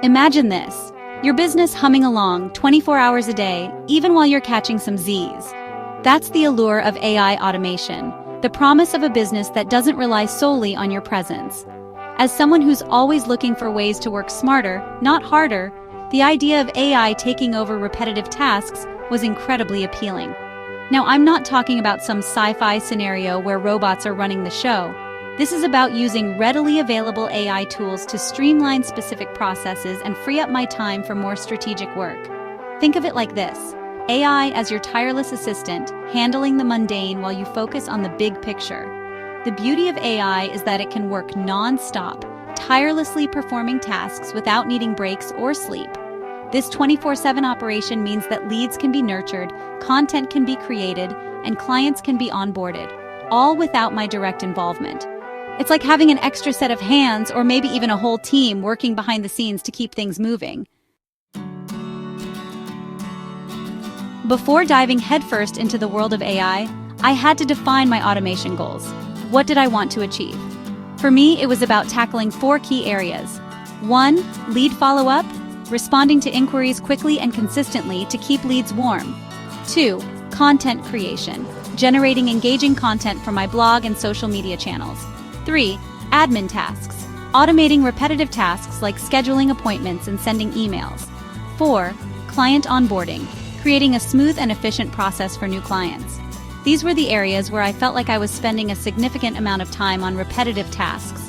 Imagine this. Your business humming along 24 hours a day, even while you're catching some Z's. That's the allure of AI automation, the promise of a business that doesn't rely solely on your presence. As someone who's always looking for ways to work smarter, not harder, the idea of AI taking over repetitive tasks was incredibly appealing. Now, I'm not talking about some sci-fi scenario where robots are running the show. This is about using readily available AI tools to streamline specific processes and free up my time for more strategic work. Think of it like this: AI as your tireless assistant, handling the mundane while you focus on the big picture. The beauty of AI is that it can work non-stop, tirelessly performing tasks without needing breaks or sleep. This 24/7 operation means that leads can be nurtured, content can be created, and clients can be onboarded, all without my direct involvement. It's like having an extra set of hands, or maybe even a whole team working behind the scenes to keep things moving. Before diving headfirst into the world of AI, I had to define my automation goals. What did I want to achieve? For me, it was about tackling 4 key areas. 1. Lead follow-up, responding to inquiries quickly and consistently to keep leads warm. 2. Content creation, generating engaging content for my blog and social media channels. 3. Admin tasks, automating repetitive tasks like scheduling appointments and sending emails. 4. Client onboarding, creating a smooth and efficient process for new clients. These were the areas where I felt like I was spending a significant amount of time on repetitive tasks.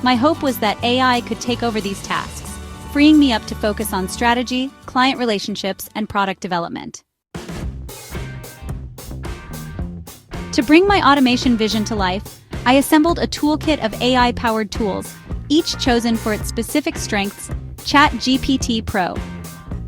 My hope was that AI could take over these tasks, freeing me up to focus on strategy, client relationships, and product development. To bring my automation vision to life, I assembled a toolkit of AI-powered tools, each chosen for its specific strengths: ChatGPT Pro.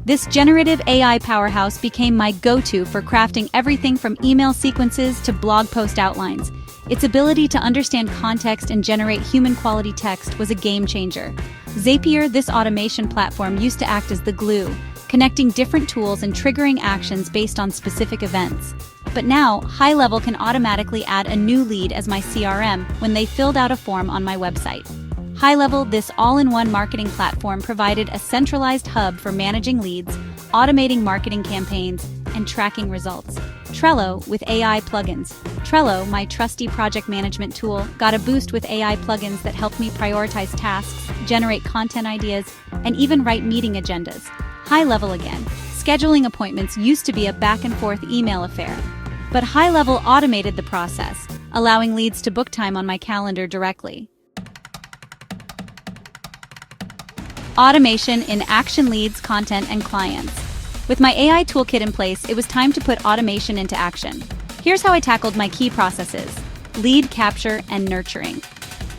This generative AI powerhouse became my go-to for crafting everything from email sequences to blog post outlines. Its ability to understand context and generate human-quality text was a game-changer. Zapier, this automation platform, used to act as the glue, connecting different tools and triggering actions based on specific events. But now, High Level can automatically add a new lead as my CRM when they filled out a form on my website. High Level, this all-in-one marketing platform, provided a centralized hub for managing leads, automating marketing campaigns, and tracking results. Trello, with AI plugins. Trello, my trusty project management tool, got a boost with AI plugins that helped me prioritize tasks, generate content ideas, and even write meeting agendas. High Level again. Scheduling appointments used to be a back-and-forth email affair, but High Level automated the process, allowing leads to book time on my calendar directly. Automation in action: leads, content, and clients. With my AI toolkit in place, it was time to put automation into action. Here's how I tackled my key processes: lead capture and nurturing.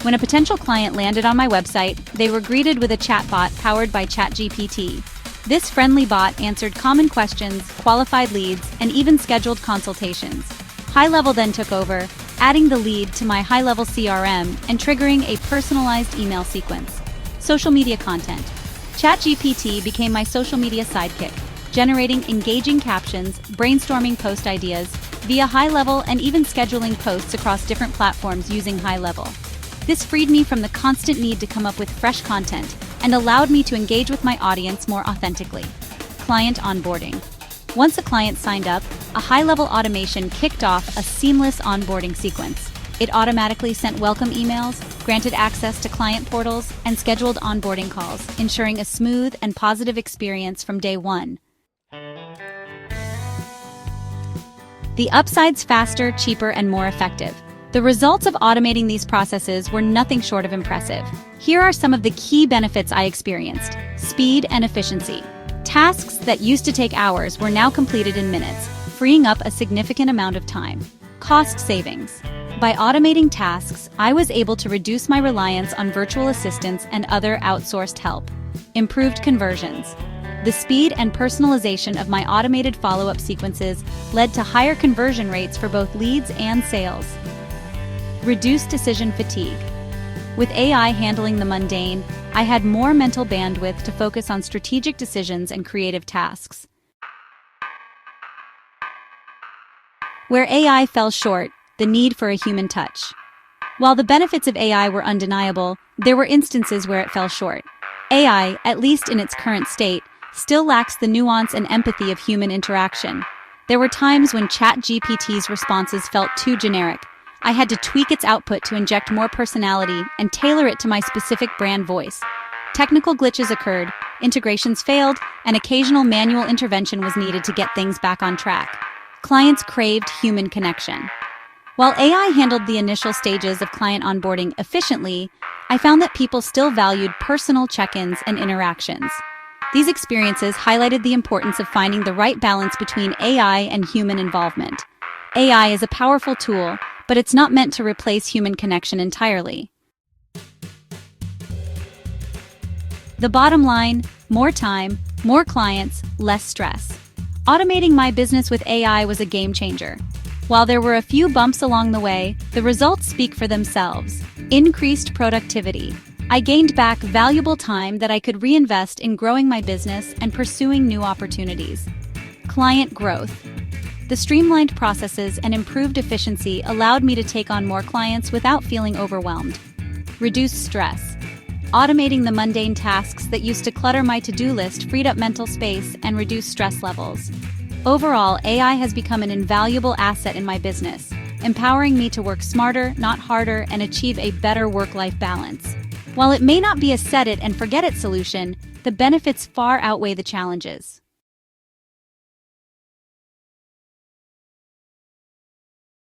When a potential client landed on my website, they were greeted with a chatbot powered by ChatGPT. This friendly bot answered common questions, qualified leads, and even scheduled consultations. High Level then took over, adding the lead to my High Level CRM and triggering a personalized email sequence. Social media content. ChatGPT became my social media sidekick, generating engaging captions, brainstorming post ideas via High Level, and even scheduling posts across different platforms using High Level. This freed me from the constant need to come up with fresh content and allowed me to engage with my audience more authentically. Client onboarding. Once a client signed up, a High Level automation kicked off a seamless onboarding sequence. It automatically sent welcome emails, granted access to client portals, and scheduled onboarding calls, ensuring a smooth and positive experience from day one. The upsides: faster, cheaper, and more effective. The results of automating these processes were nothing short of impressive. Here are some of the key benefits I experienced: speed and efficiency. Tasks that used to take hours were now completed in minutes, freeing up a significant amount of time. Cost savings. By automating tasks, I was able to reduce my reliance on virtual assistants and other outsourced help. Improved conversions. The speed and personalization of my automated follow-up sequences led to higher conversion rates for both leads and sales. Reduced decision fatigue. With AI handling the mundane, I had more mental bandwidth to focus on strategic decisions and creative tasks. Where AI fell short: the need for a human touch. While the benefits of AI were undeniable, there were instances where it fell short. AI, at least in its current state, still lacks the nuance and empathy of human interaction. There were times when ChatGPT's responses felt too generic. I had to tweak its output to inject more personality and tailor it to my specific brand voice. Technical glitches occurred, integrations failed, and occasional manual intervention was needed to get things back on track. Clients craved human connection. While AI handled the initial stages of client onboarding efficiently, I found that people still valued personal check-ins and interactions. These experiences highlighted the importance of finding the right balance between AI and human involvement. AI is a powerful tool, but it's not meant to replace human connection entirely. The bottom line: more time, more clients, less stress. Automating my business with AI was a game changer. While there were a few bumps along the way, the results speak for themselves. Increased productivity. I gained back valuable time that I could reinvest in growing my business and pursuing new opportunities. Client growth. The streamlined processes and improved efficiency allowed me to take on more clients without feeling overwhelmed. Reduced stress. Automating the mundane tasks that used to clutter my to-do list freed up mental space and reduced stress levels. Overall, AI has become an invaluable asset in my business, empowering me to work smarter, not harder, and achieve a better work-life balance. While it may not be a set-it-and-forget-it solution, the benefits far outweigh the challenges.